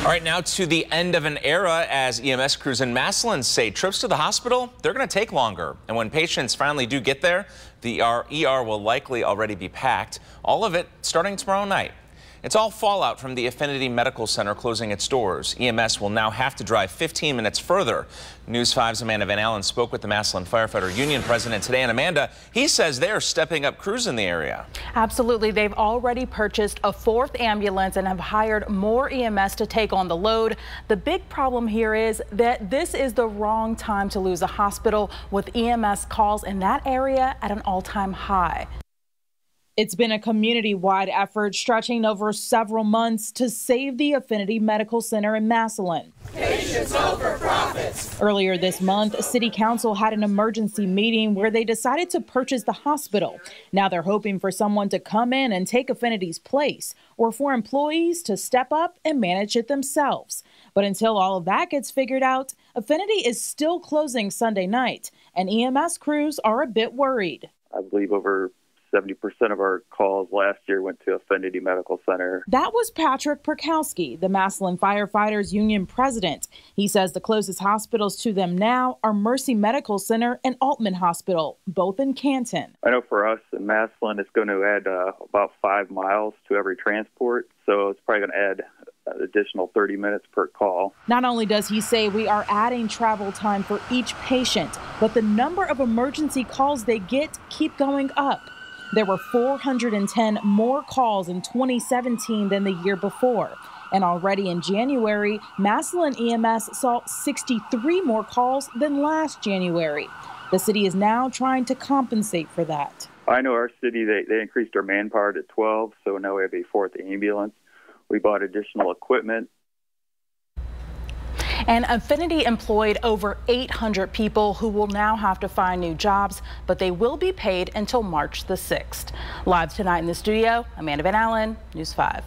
All right, now to the end of an era as EMS crews in Massillon say trips to the hospital, they're going to take longer. And when patients finally do get there, the ER will likely already be packed. All of it starting tomorrow night. It's all fallout from the Affinity Medical Center closing its doors. EMS will now have to drive 15 minutes further. News 5's Amanda Van Allen spoke with the Massillon Firefighter Union president today. And Amanda, he says they're stepping up crews in the area. Absolutely. They've already purchased a 4th ambulance and have hired more EMS to take on the load. The big problem here is that this is the wrong time to lose a hospital, with EMS calls in that area at an all-time high. It's been a community-wide effort stretching over several months to save the Affinity Medical Center in Massillon. Patients over profits. Earlier this month, City Council had an emergency meeting where they decided to purchase the hospital. Now they're hoping for someone to come in and take Affinity's place, or for employees to step up and manage it themselves. But until all of that gets figured out, Affinity is still closing Sunday night, and EMS crews are a bit worried. I believe over 70% of our calls last year went to Affinity Medical Center. That was Patrick Perkowski, the Massillon Firefighters Union president. He says the closest hospitals to them now are Mercy Medical Center and Altman Hospital, both in Canton. I know for us in Massillon, it's going to add about 5 miles to every transport, so it's probably going to add an additional 30 minutes per call. Not only does he say we are adding travel time for each patient, but the number of emergency calls they get keep going up. There were 410 more calls in 2017 than the year before. And already in January, Massillon EMS saw 63 more calls than last January. The city is now trying to compensate for that. I know our city, they increased our manpower to 12, so now we have a 4th ambulance. We bought additional equipment. And Affinity employed over 800 people who will now have to find new jobs, but they will be paid until March the 6th. Live tonight in the studio, Amanda Van Allen, News 5.